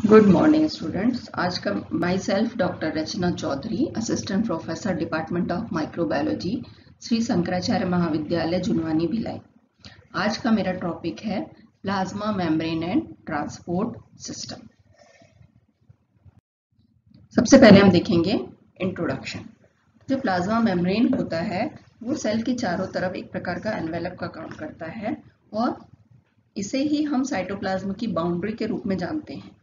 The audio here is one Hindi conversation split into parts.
Good morning students. आज का myself doctor Rachna Chaudhary, assistant professor department of microbiology, Shri Shankaracharya Mahavidyalaya Junwani Bhilai. आज का मेरा टॉपिक है plasma membrane and transport system. सबसे पहले हम देखेंगे इंट्रोडक्शन। जो प्लाज्मा मेम्ब्रेन होता है वो सेल के चारों तरफ एक प्रकार का एनवेलप का काम करता है और इसे ही हम साइटोप्लाज्म की बाउंड्री के रूप में जानते हैं।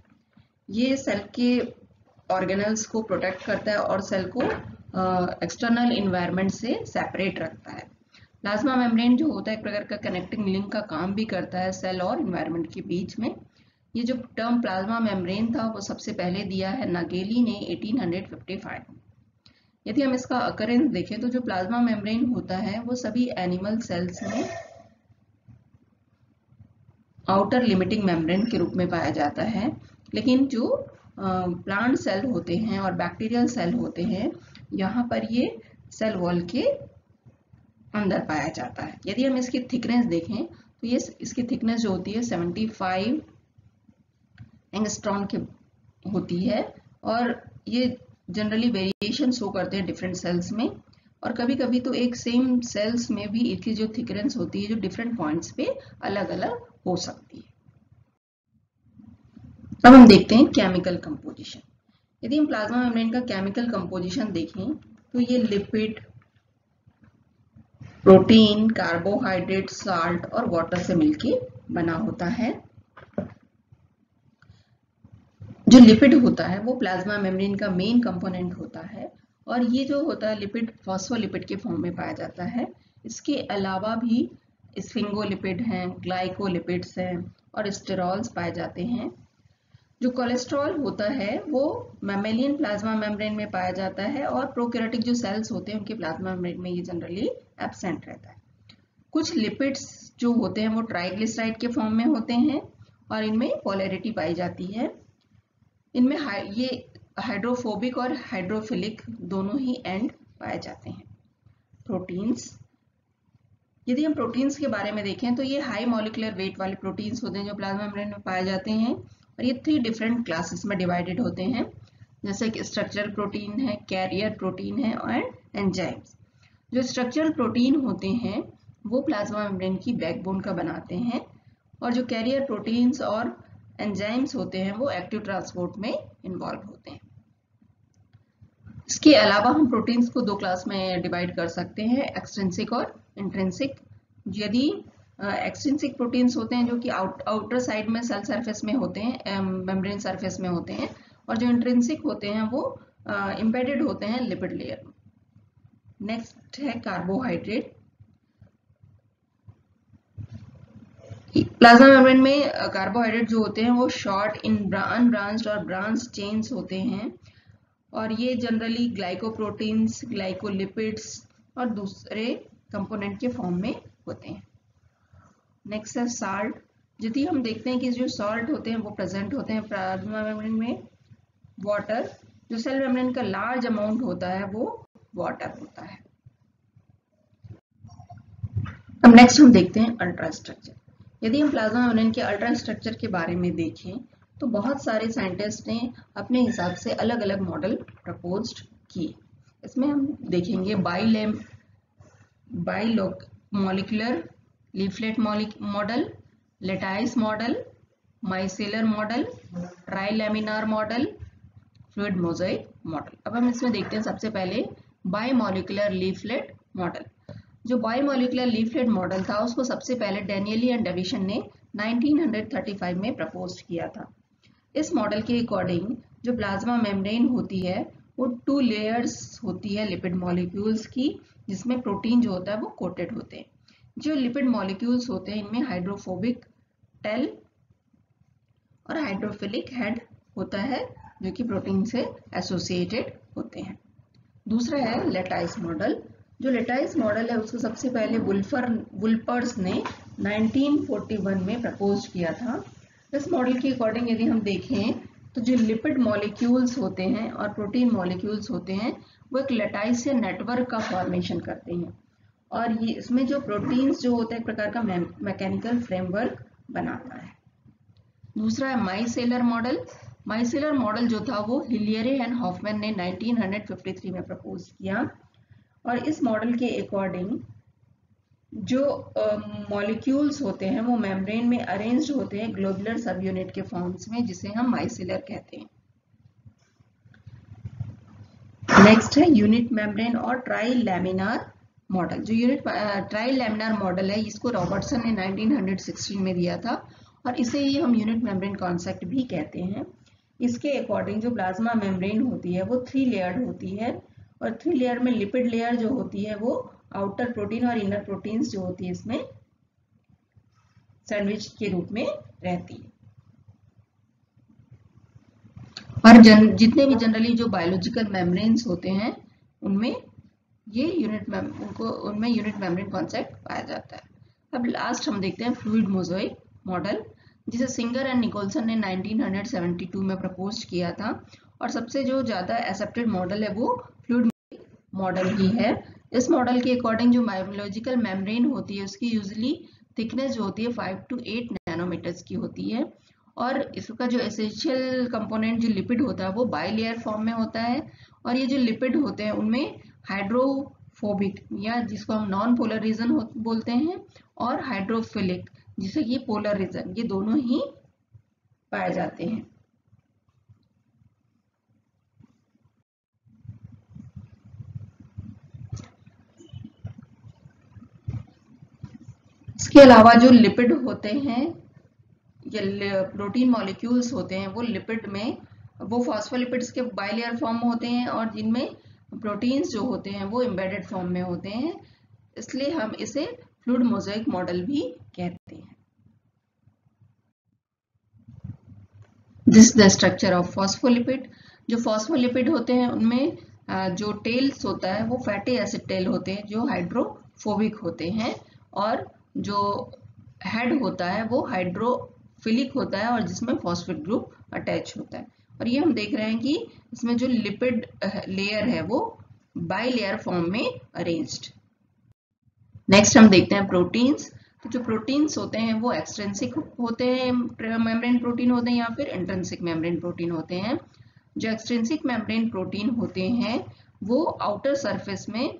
ये सेल के ऑर्गेनल्स को प्रोटेक्ट करता है और सेल को एक्सटर्नल इन्वायरमेंट से सेपरेट रखता है। प्लाज्मा मेम्ब्रेन जो होता है एक प्रकार का कनेक्टिंग लिंक का काम भी करता है सेल और इन्वायरमेंट के बीच में। ये जो टर्म प्लाज्मा मेम्ब्रेन था वो सबसे पहले दिया है नागेली ने 1855। यदि हम इसका अकरेंस देखें तो जो प्लाज्मा मेम्ब्रेन होता है वो सभी एनिमल सेल्स में आउटर लिमिटिंग मेम्ब्रेन के रूप में पाया जाता है, लेकिन जो प्लांट सेल होते हैं और बैक्टीरियल सेल होते हैं यहाँ पर ये सेल वॉल के अंदर पाया जाता है। यदि हम इसकी थिकनेस देखें तो ये इसकी थिकनेस जो होती है 75 एंगस्ट्रॉम की होती है और ये जनरली वेरिएशन शो करते हैं डिफरेंट सेल्स में, और कभी कभी तो एक सेम सेल्स में भी इसकी जो थिकनेस होती है जो डिफरेंट पॉइंट्स पे अलग अलग हो सकती है। अब हम देखते हैं केमिकल कंपोजिशन। यदि हम प्लाज्मा मेम्ब्रेन का केमिकल कंपोजिशन देखें तो ये लिपिड, प्रोटीन, कार्बोहाइड्रेट, साल्ट और वाटर से मिलके बना होता है। जो लिपिड होता है वो प्लाज्मा मेम्ब्रेन का मेन कंपोनेंट होता है और ये जो होता है लिपिड फॉस्फोलिपिड के फॉर्म में पाया जाता है। इसके अलावा भी स्फिंगोलिपिड हैं, ग्लाइकोलिपिड्स हैं और स्टेरॉल्स पाए जाते हैं। जो कोलेस्ट्रॉल होता है वो मैमेलियन प्लाज्मा मेम्ब्रेन में पाया जाता है और प्रोकैरियोटिक जो सेल्स होते हैं उनके प्लाज्मा मेम्ब्रेन में ये जनरली एब्सेंट रहता है। कुछ लिपिड्स जो होते हैं वो ट्राइग्लिसराइड के फॉर्म में होते हैं और इनमें पोलैरिटी पाई जाती है। इनमें ये हाइड्रोफोबिक और हाइड्रोफिलिक दोनों ही एंड पाए जाते हैं। प्रोटीन्स, यदि हम प्रोटीन्स के बारे में देखें तो ये हाई मॉलिक्यूलर वेट वाले प्रोटीन्स होते हैं जो प्लाज्मा मेम्ब्रेन में पाए जाते हैं और ये 3 डिफरेंट क्लासेस में डिवाइडेड होते हैं, जैसे कि स्ट्रक्चरल प्रोटीन है, कैरियर प्रोटीन है और एंजाइम्स। जो स्ट्रक्चरल प्रोटीन होते हैं वो प्लाज्मा मेम्ब्रेन की बैकबोन का बनाते हैं और जो कैरियर प्रोटीन्स और एंजाइम्स होते हैं वो एक्टिव ट्रांसपोर्ट में इन्वॉल्व होते हैं। इसके अलावा हम प्रोटीन्स को 2 क्लास में डिवाइड कर सकते हैं, एक्सट्रिंसिक और इंट्रिंसिक। यदि एक्सट्रिंसिक प्रोटीन्स होते हैं जो कि आउटर साइड में सेल सरफेस में होते हैं, मेम्ब्रेन सरफेस में होते हैं, और जो इंट्रिंसिक होते हैं वो एम्बेडेड होते हैं लिपिड लेयर में। नेक्स्ट है कार्बोहाइड्रेट। प्लाज्मा मेम्ब्रेन में कार्बोहाइड्रेट जो होते हैं वो शॉर्ट अनब्रांच्ड और ब्रांच चेन्स होते हैं और ये जनरली ग्लाइकोप्रोटीन्स, ग्लाइकोलिपिड्स और दूसरे कंपोनेंट के फॉर्म में होते हैं। नेक्स्ट है साल्ट। यदि हम देखते हैं कि जो सॉल्ट होते हैं वो प्रेजेंट होते हैं प्लाज्मा मेम्ब्रेन में। वाटर, जो सेल मेम्ब्रेन का लार्ज अमाउंट होता है वो वाटर होता है। अब नेक्स्ट हम देखते हैं अल्ट्रा स्ट्रक्चर। यदि हम प्लाज्मा मेम्ब्रेन के अल्ट्रा स्ट्रक्चर के बारे में देखें तो बहुत सारे साइंटिस्ट ने अपने हिसाब से अलग अलग मॉडल प्रपोज्ड किए। इसमें हम देखेंगे bimolecular leaflet model, lattice model, micellar model, trilaminar model, fluid mosaic model. अब हम इसमें देखते हैं सबसे पहले बाइमॉलिक्यूलर लीफलेट मॉडल। जो बाइमॉलिक्यूलर लीफलेट मॉडल था उसको सबसे पहले डैनियली एंड डेविसन ने 1935 में प्रपोज किया था। इस मॉडल के अकॉर्डिंग जो प्लाज्मा मेम्ब्रेन होती है वो 2 लेयर्स होती है लिपिड मॉलिक्यूल्स की, जिसमें प्रोटीन जो होता है वो कोटेड होते हैं। जो लिपिड मॉलिक्यूल्स होते हैं इनमें हाइड्रोफोबिक टेल और हाइड्रोफिलिक हेड होता है जो कि प्रोटीन से एसोसिएटेड होते हैं। दूसरा है लेटाइस मॉडल। जो लेटाइस मॉडल है उसको सबसे पहले वुल्पर्स ने 1941 में प्रपोज किया था। इस मॉडल के अकॉर्डिंग यदि हम देखें तो जो लिपिड मॉलिक्यूल्स होते हैं और प्रोटीन मॉलिक्यूल्स होते हैं वो एक लेटाइस से नेटवर्क का फॉर्मेशन करते हैं और ये इसमें जो प्रोटीन्स जो होता है एक प्रकार का मैकेनिकल फ्रेमवर्क बनाता है। दूसरा है माइसेलर मॉडल। माइसेलर मॉडल जो था वो हिलियरे एंड हॉफमैन ने 1953 में प्रपोज किया, और इस मॉडल के अकॉर्डिंग जो मॉलिक्यूल्स होते हैं वो मेम्ब्रेन में अरेंज्ड होते हैं ग्लोबुलर सब यूनिट के फॉर्म्स में, जिसे हम माइसेलर कहते हैं। नेक्स्ट है यूनिट मेम्ब्रेन और ट्राई लैमिनार मॉडल। जो यूनिट ट्राई लैमिनार मॉडल है इसको रॉबर्टसन ने 1916 में दिया था, और इसे ही हम यूनिट मेम्ब्रेन कॉन्सेप्ट भी कहते हैं। इसके अकॉर्डिंग जो प्लाज्मा मेम्ब्रेन होती है वो 3 लेयर्ड होती है, और 3 लेयर में लिपिड लेयर जो होती है वो आउटर प्रोटीन और इनर प्रोटीन्स जो होती है इसमें सैंडविच के रूप में रहती है। और जितने भी जनरली जो बायोलॉजिकल मेम्ब्रेन्स होते हैं उनमें ये उनमें यूनिट मेम्ब्रेन कॉन्सेप्ट पाया जाता है। अब लास्ट हम देखते हैं फ्लूइड मोज़ेक मॉडल, जिसे सिंगर एंड निकोलसन ने 1972 में प्रपोज किया था, और सबसे जो ज़्यादा एक्सेप्टेड मॉडल है वो फ्लूइड मॉडल ही है। इस मॉडल के अकॉर्डिंग जो बायोलॉजिकल मेम्ब्रेन होती है उसकी यूजुअली थिकनेस जो होती है 5 to 8 नैनोमीटर्स की होती है, और इसका जो एसेंशियल कंपोनेंट जो लिपिड होता है वो बाइलेयर फॉर्म में होता है, और ये जो लिपिड होते हैं उनमें हाइड्रोफोबिक या जिसको हम नॉन पोलर रीजन बोलते हैं, और हाइड्रोफिलिक जिसे कि पोलर रीजन, ये दोनों ही पाए जाते हैं। इसके अलावा जो लिपिड होते हैं या प्रोटीन मॉलिक्यूल्स होते हैं वो लिपिड में वो फॉस्फोलिपिड्स के बाइलेयर फॉर्म में होते हैं, और जिनमें प्रोटीन्स जो होते हैं वो एम्बेडेड फॉर्म में होते हैं, इसलिए हम इसे फ्लूइड मोज़ेक मॉडल भी कहते हैं। This the structure of phospholipid. जो फॉस्फोलिपिड होते हैं उनमें जो टेल्स होता है वो फैटी एसिड टेल होते हैं जो हाइड्रोफोबिक होते हैं, और जो हेड होता है वो हाइड्रोफिलिक होता है और जिसमें फॉस्फेट ग्रुप अटैच होता है। और ये हम देख रहे हैं कि इसमें जो लिपिड लेयर है वो बाइलेयर फॉर्म में अरेंज्ड। नेक्स्ट हम देखते हैं प्रोटीन्स। तो जो प्रोटीन्स होते हैं वो एक्सट्रिंसिक होते हैं मेम्ब्रेन प्रोटीन होते हैं या फिर इंट्रिंसिक मेम्ब्रेन प्रोटीन होते हैं। जो एक्सट्रिंसिक मेम्ब्रेन प्रोटीन होते हैं वो आउटर सरफेस में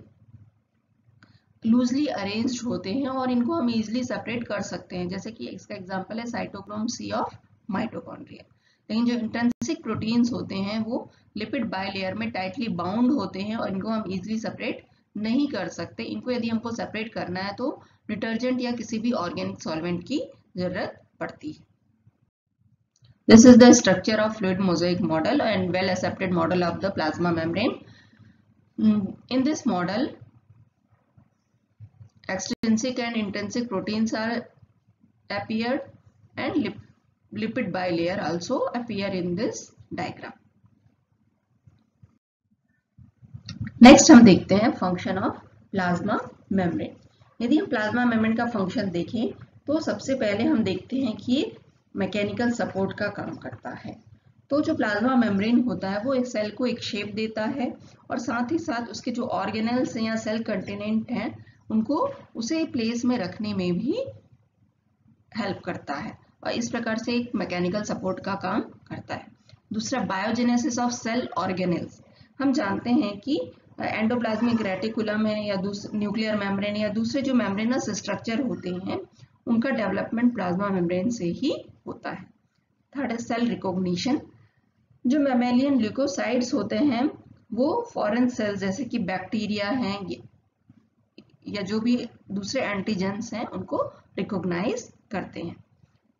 लूजली अरेंज्ड होते हैं, और इनको हम इजीली सेपरेट कर सकते हैं, जैसे कि इसका एग्जांपल है साइटोक्रोम सी ऑफ माइटोकॉन्ड्रिया। लेकिन जो इंट्रिंसिक प्रोटीन्स होते हैं वो लिपिड बाइलेयर में टाइटली बाउंड होते हैं, और इनको हम इजीली सेपरेट नहीं कर सकते। इनको यदि हमको सेपरेट करना है तो डिटर्जेंट या किसी भी ऑर्गेनिक सॉल्वेंट की जरूरत पड़ती है। This is the structure of fluid mosaic model and well accepted model of the plasma membrane. In this model, extrinsic and intrinsic proteins are appeared and lipid bilayer also appear in this diagram. Next हम देखते हैं फंक्शन ऑफ प्लाज्मा मेम्ब्रेन। यदि हम प्लाज्मा मेम्ब्रेन का फंक्शन देखें तो सबसे पहले हम देखते हैं कि मैकेनिकल सपोर्ट का काम करता है। तो जो प्लाज्मा मेम्ब्रेन होता है वो एक सेल को एक शेप देता है, और साथ ही साथ उसके जो ऑर्गेनेल्स या सेल कंटेनेंट हैं उनको उसे प्लेस में रखने में भी हेल्प करता है, और इस प्रकार से एक मैकेनिकल सपोर्ट का काम करता है। दूसरा, बायोजेनेसिस ऑफ सेल ऑर्गेनेल्स। हम जानते हैं कि एंडोप्लाज्मिक रेटिकुलम है या न्यूक्लियर मेम्ब्रेन या दूसरे जो मेम्ब्रेनस स्ट्रक्चर होते हैं उनका डेवलपमेंट प्लाज्मा मेम्ब्रेन से ही होता है। थर्ड है सेल रिकॉग्निशन। जो मैमेलियन ल्यूकोसाइट्स होते हैं वो फॉरेन सेल्स जैसे कि बैक्टीरिया हैं या जो भी दूसरे एंटीजेंस हैं उनको रिकॉग्नाइज करते हैं।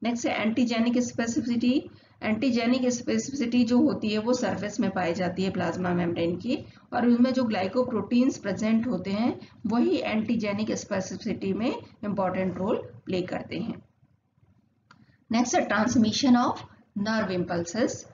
नेक्स्ट है एंटीजेनिक स्पेसिफिसिटी। एंटीजेनिक स्पेसिफिसिटी जो होती है वो सरफेस में पाई जाती है प्लाज्मा मेम्ब्रेन की, और उनमें जो ग्लाइकोप्रोटीन्स प्रेजेंट होते हैं वही एंटीजेनिक स्पेसिफिसिटी में इंपॉर्टेंट रोल प्ले करते हैं। नेक्स्ट है ट्रांसमिशन ऑफ नर्व इम्पल्सेस।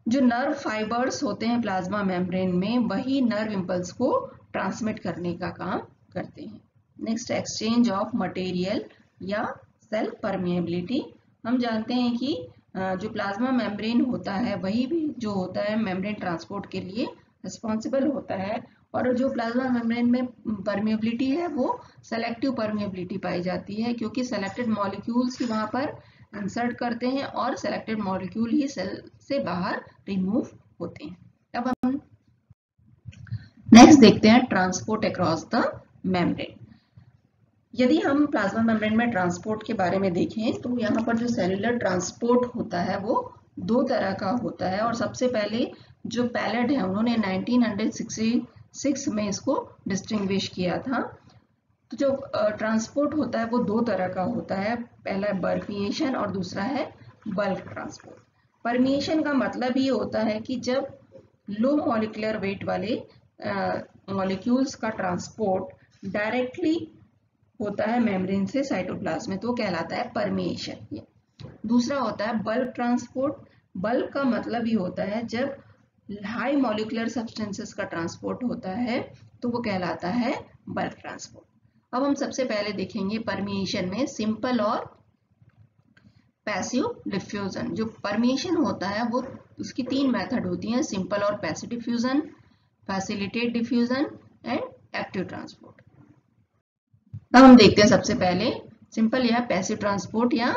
जो नर्व फाइबर्स होते हैं प्लाज्मा मेम्ब्रेन में वही नर्व इम्पल्स को ट्रांसमिट करने का काम करते हैं। नेक्स्ट एक्सचेंज ऑफ मटेरियल या सेल परमिएबिलिटी। हम जानते हैं कि जो प्लाज्मा मेम्ब्रेन होता है वही भी जो होता है मेम्ब्रेन ट्रांसपोर्ट के लिए रिस्पॉन्सिबल होता है, और जो प्लाज्मा मेम्ब्रेन में परमिएबिलिटी है वो सेलेक्टिव परमिएबिलिटी पाई जाती है, क्योंकि सेलेक्टेड मॉलिक्यूल्स ही वहाँ पर इंसर्ट करते हैं और सेलेक्टेड मॉलिक्यूल ही सेल से बाहर रिमूव होते हैं। अब हम नेक्स्ट देखते हैं ट्रांसपोर्ट अक्रॉस द मेम्ब्रेन। यदि हम प्लाज्मा मेम्ब्रेन में ट्रांसपोर्ट के बारे में देखें तो यहाँ पर जो सेलुलर ट्रांसपोर्ट होता है वो दो तरह का होता है। और सबसे पहले जो पैलेट है उन्होंने 1966 में इसको डिस्टिंग्विश किया था। तो जो ट्रांसपोर्ट होता है वो दो तरह का होता है, पहला है परमिएशन और दूसरा है बल्क ट्रांसपोर्ट। परमिएशन का मतलब ये होता है कि जब लो मॉलिक्यूलर वेट वाले मॉलिक्यूल्स का ट्रांसपोर्ट डायरेक्टली होता है मेम्ब्रेन से साइटोप्लाज्म में, तो कहलाता है परमिएशन। दूसरा होता है बल्क ट्रांसपोर्ट। बल्क का मतलब ये होता है जब हाई मॉलिक्यूलर सब्सटेंसेस का ट्रांसपोर्ट होता है तो वो कहलाता है बल्क ट्रांसपोर्ट। अब हम सबसे पहले देखेंगे परमिएशन में सिंपल और पैसिव डिफ्यूजन। जो परमिएशन होता है वो उसकी तीन मेथड होती हैं, सिंपल और passive diffusion, facilitate diffusion and active transport. अब हम देखते हैं सबसे पहले सिंपल या पैसिव ट्रांसपोर्ट। या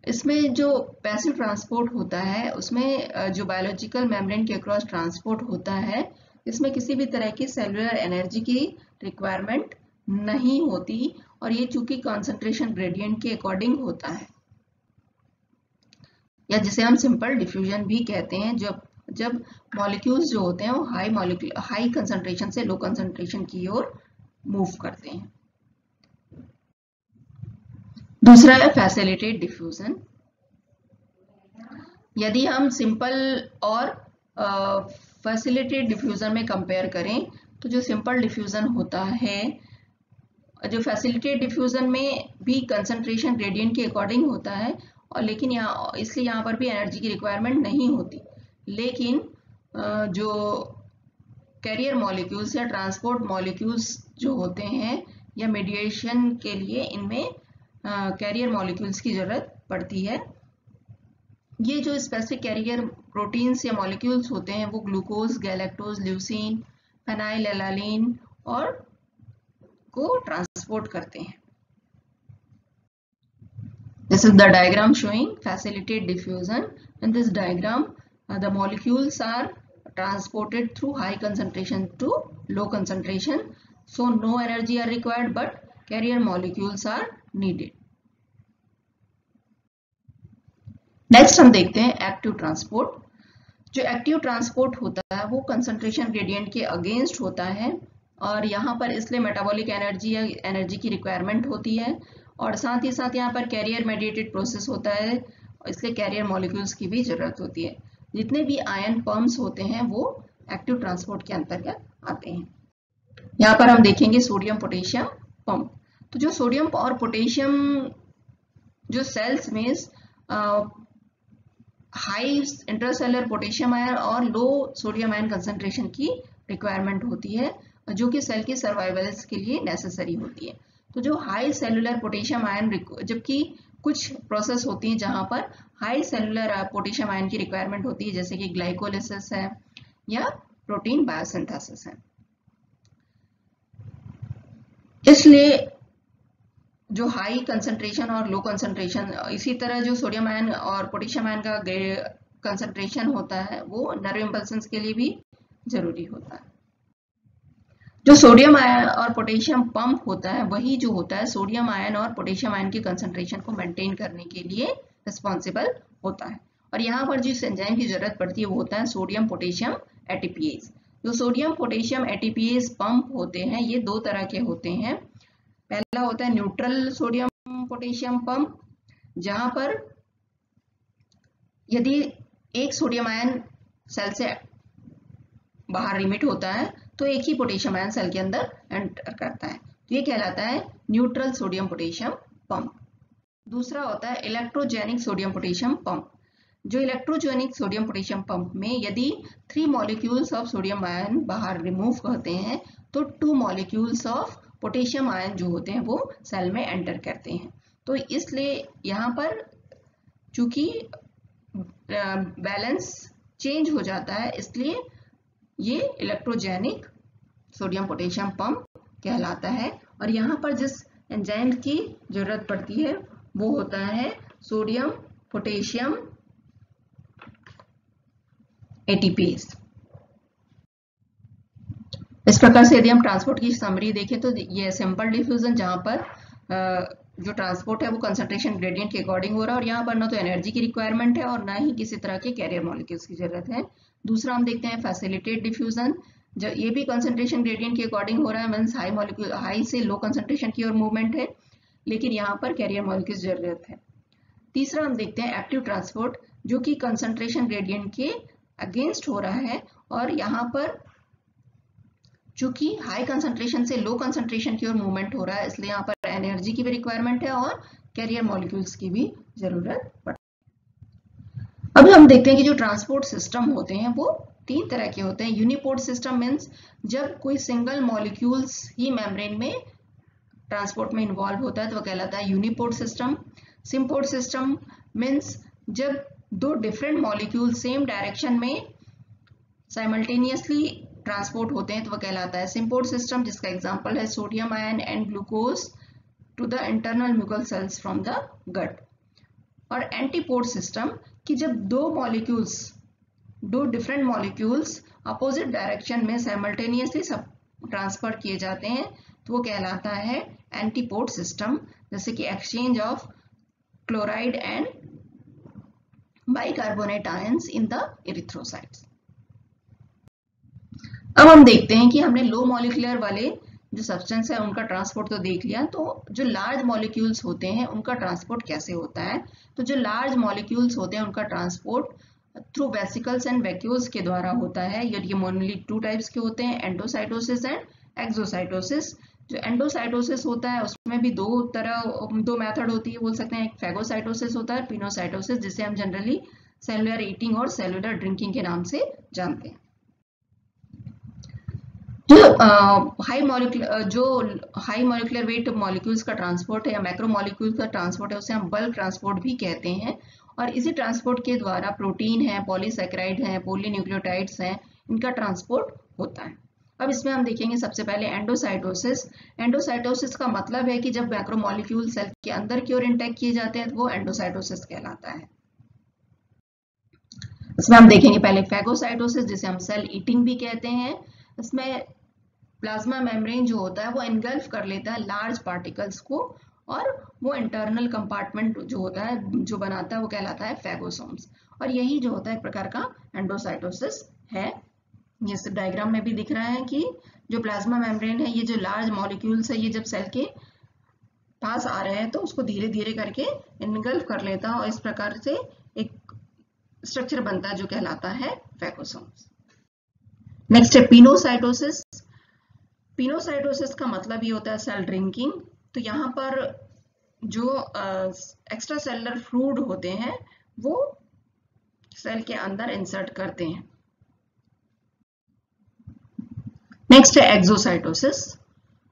इसमें जो पैसिव ट्रांसपोर्ट होता है उसमें जो बायोलॉजिकल मेम्ब्रेन के अक्रॉस ट्रांसपोर्ट होता है इसमें किसी भी तरह की सेलुलर एनर्जी की रिक्वायरमेंट नहीं होती और ये चूंकि कॉन्सेंट्रेशन ग्रेडियंट के अकॉर्डिंग होता है, या जिसे हम सिंपल डिफ्यूजन भी कहते हैं, जब मॉलिक्यूल्स जो होते हैं वो हाई कंसंट्रेशन से लो कंसंट्रेशन की ओर मूव करते हैं। दूसरा है फैसिलिटेट डिफ्यूजन। यदि हम सिंपल और फैसिलिटेट डिफ्यूजन में कंपेयर करें तो जो सिंपल डिफ्यूजन होता है, जो फैसिलिटेट डिफ्यूजन में भी कंसंट्रेशन ग्रेडियंट के अकॉर्डिंग होता है और लेकिन इसलिए यहाँ पर भी एनर्जी की रिक्वायरमेंट नहीं होती। लेकिन जो कैरियर मॉलिक्यूल्स या ट्रांसपोर्ट मॉलिक्यूल्स जो होते हैं या मेडिएशन के लिए इनमें कैरियर मॉलिक्यूल्स की जरूरत पड़ती है। ये जो स्पेसिफिक कैरियर प्रोटीन्स या मॉलिक्यूल्स होते हैं वो ग्लूकोज, गैलेक्टोज, ल्यूसीन, फेनाइलएलानिन और को ट्रांसपोर्ट करते हैं। This is the diagram showing facilitate diffusion. In this diagram, the molecules are transported through high concentration to low concentration. So no energy are required, but carrier molecules are needed. Next हम देखते हैं एक्टिव ट्रांसपोर्ट। जो एक्टिव ट्रांसपोर्ट होता है वो कंसंट्रेशन ग्रेडियंट के अगेंस्ट होता है और यहाँ पर इसलिए मेटाबॉलिक एनर्जी या एनर्जी की रिक्वायरमेंट होती है और साथ ही साथ यहाँ पर कैरियर मेडिएटेड प्रोसेस होता है, इसलिए कैरियर मॉलिक्यूल्स की भी जरूरत होती है। जितने भी आयन पंप्स होते हैं वो एक्टिव ट्रांसपोर्ट के अंतर्गत आते हैं। यहाँ पर हम देखेंगे सोडियम पोटेशियम पंप। तो जो सोडियम और पोटेशियम जो सेल्स में हाई इंट्रासेलुलर पोटेशियम आयन और लो सोडियम आयन कंसंट्रेशन की रिक्वायरमेंट होती है जो कि सेल की सर्वाइवल्स के लिए नेसेसरी होती है। तो जो हाई सेलुलर पोटेशियम आयन, जबकि कुछ प्रोसेस होती हैं जहां पर हाई सेलुलर पोटेशियम आयन की रिक्वायरमेंट होती है, जैसे कि ग्लाइकोलिसिस है या प्रोटीन बायोसिंथेसिस है। इसलिए जो हाई कंसंट्रेशन और लो कंसंट्रेशन, इसी तरह जो सोडियम आयन और पोटेशियम आयन का कंसंट्रेशन होता है वो नर्व इंपल्सेस के लिए भी जरूरी होता है। जो सोडियम आयन और पोटेशियम पंप होता है वही जो होता है सोडियम आयन और पोटेशियम आयन की कंसंट्रेशन को मेंटेन करने के लिए रिस्पॉन्सिबल होता है। और यहाँ पर जिस एंजाइम की जरूरत पड़ती है वो होता है सोडियम पोटेशियम एटीपीएज। जो सोडियम पोटेशियम एटीपीएज पंप होते हैं ये दो तरह के होते हैं। पहला होता है न्यूट्रल सोडियम पोटेशियम पंप, जहां पर यदि एक सोडियम आयन सेल से बाहर रिमिट होता है तो एक ही पोटेशियम आयन सेल के अंदर एंटर करता है, तो ये कहलाता है न्यूट्रल सोडियम पोटेशियम पंप। दूसरा होता है इलेक्ट्रोजेनिक सोडियम पोटेशियम पंप। जो इलेक्ट्रोजेनिक सोडियम पोटेशियम पंप में यदि 3 मॉलिक्यूल्स ऑफ सोडियम आयन बाहर रिमूव करते हैं तो 2 मॉलिक्यूल्स ऑफ पोटेशियम आयन जो होते हैं वो सेल में एंटर करते हैं। तो इसलिए यहाँ पर चूंकि बैलेंस चेंज हो जाता है, इसलिए ये इलेक्ट्रोजेनिक सोडियम पोटेशियम पंप कहलाता है। और यहाँ पर जिस एंजाइम की जरूरत पड़ती है वो होता है सोडियम, पोटेशियम, ATPase। इस प्रकार से यदि हम ट्रांसपोर्ट की समरी देखें तो ये सिंपल डिफ्यूजन जहां पर जो ट्रांसपोर्ट है वो कंसंट्रेशन ग्रेडियंट के अकॉर्डिंग हो रहा है और यहाँ पर ना तो एनर्जी की रिक्वायरमेंट है और ना ही किसी तरह के कैरियर मॉलिक्यूल्स की जरूरत है। दूसरा हम देखते हैं फैसिलिटेट डिफ्यूजन, जो ये भी कंसंट्रेशन ग्रेडियंट के अकॉर्डिंग हो रहा है, मींस हाई मॉलिक्यूल हाई से लो कंसंट्रेशन की ओर मूवमेंट है, लेकिन यहाँ पर कैरियर मॉलिक्यूल्स जरूरत है। तीसरा हम देखते हैं एक्टिव ट्रांसपोर्ट, जो कि कंसंट्रेशन ग्रेडियंट के अगेंस्ट हो रहा है और यहाँ पर चूंकि हाई कंसंट्रेशन से लो कंसंट्रेशन की ओर मूवमेंट हो रहा है, इसलिए यहाँ पर एनर्जी की भी रिक्वायरमेंट है और कैरियर मॉलिक्यूल्स की भी जरूरत पड़ती है। अब हम देखते हैं कि जो ट्रांसपोर्ट सिस्टम होते हैं वो तीन तरह के होते हैं। यूनिपोर्ट सिस्टम मीन्स जब कोई सिंगल मॉलिक्यूल्स ही मेम्ब्रेन में ट्रांसपोर्ट में इन्वॉल्व होता है तो वह कहलाता है uniport system. Symport system means जब दो डिफरेंट मॉलिक्यूल सेम डायरेक्शन में साइमल्टेनियसली ट्रांसपोर्ट होते हैं तो वह कहलाता है सिम्पोर्ट सिस्टम, जिसका एग्जांपल है sodium ion and glucose to the internal mucosal cells from the gut. और एंटीपोर्ट सिस्टम कि जब दो डिफरेंट मॉलिक्यूल्स अपोजिट डायरेक्शन में साइमल्टेनियसली सब ट्रांसफर किए जाते हैं तो वो कहलाता है एंटीपोर्ट सिस्टम, जैसे कि exchange of chloride and bicarbonate ions in the erythrocytes. अब हम देखते हैं कि हमने लो मॉलिक्यूलर वाले जो सब्सटेंस है उनका ट्रांसपोर्ट तो देख लिया, तो जो लार्ज मॉलिक्यूल्स होते हैं उनका ट्रांसपोर्ट कैसे होता है। तो जो लार्ज मॉलिक्यूल्स होते हैं उनका transport through vesicles and vacuoles के द्वारा होता है। ये मोनली टू टाइप्स के होते हैं, एंडोसाइटोसिस एंड एक्सोसाइटोसिस। जो एंडोसाइटोसिस होता है उसमें भी दो मेथड होती है बोल सकते हैं। एक फैगोसाइटोसिस होता है, पिनोसाइटोसिस, जिसे हम जनरली सेलुलर ईटिंग और सेलुलर ड्रिंकिंग के नाम से जानते हैं। जो हाई मॉलिक्यूलर वेट मॉलिक्यूल्स का ट्रांसपोर्ट है या मैक्रो मॉलिक्यूल्स का ट्रांसपोर्ट है उसे हम बल्क ट्रांसपोर्ट भी कहते हैं। और इसी ट्रांसपोर्ट के द्वारा प्रोटीन है, पॉलीसैकेराइड है, पॉलीन्यूक्लियोटाइड्स हैं, इनका ट्रांसपोर्ट होता है। अब इसमें हम देखेंगे सबसे पहले एंडोसाइटोसिस। एंडोसाइटोसिस का मतलब है कि जब मैक्रो मॉलिक्यूल सेल के अंदर की ओर इंटैक किए जाते हैं तो वो एंडोसाइटोसिस कहलाता है। इसमें हम देखेंगे पहले फैगोसाइटोसिस, जिसे हम सेल ईटिंग भी कहते हैं। इसमें प्लाज्मा मेम्ब्रेन जो होता है वो एनगल्फ कर लेता है लार्ज पार्टिकल्स को और वो इंटरनल कंपार्टमेंट जो होता है जो बनाता है वो कहलाता है फैगोसोम्स। और यही जो होता है एक प्रकार का एंडोसाइटोसिस है। ये इस डायग्राम में भी दिख रहा है कि जो प्लाज्मा मेम्ब्रेन है, ये जो लार्ज मॉलिक्यूल्स है, ये जब सेल के पास आ रहे हैं तो उसको धीरे धीरे करके एनगल्फ कर लेता है और इस प्रकार से एक स्ट्रक्चर बनता है जो कहलाता है फैगोसोम्स। नेक्स्ट है पिनोसाइटोसिस। पिनोसाइटोसिस का मतलब ये होता है सेल ड्रिंकिंग। तो यहाँ पर जो एक्स्ट्रा सेलुलर फ्लूइड होते हैं वो सेल के अंदर इंसर्ट करते हैं। नेक्स्ट है एक्सोसाइटोसिस।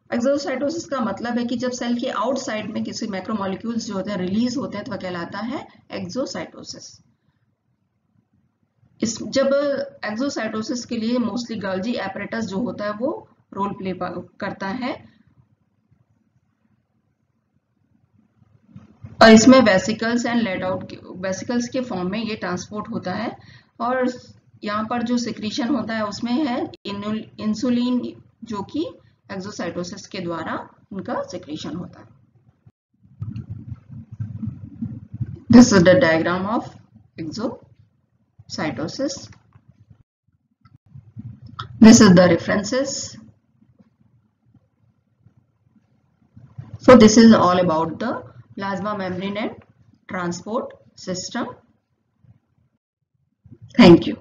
एक्सोसाइटोसिस का मतलब है कि जब सेल के आउटसाइड में किसी मैक्रोमोलेक्यूल्स जो होते हैं रिलीज होते हैं तो वह कहलाता है एक्सोसाइटोसिस। जब एक्सोसाइटोसिस के लिए मोस्टली गोल्जी एपरेटस जो होता है वो रोल प्ले करता है और इसमें vesicles and let out vesicles के फॉर्म में ये ट्रांसपोर्ट होता है। और यहाँ पर जो सिक्रीशन होता है उसमें है इंसुलिन, जो कि एक्सोसाइटोसिस के द्वारा उनका सिक्रीशन होता है। This is the diagram of exocytosis. This is the references. So this is all about the plasma membrane and transport system. Thank you.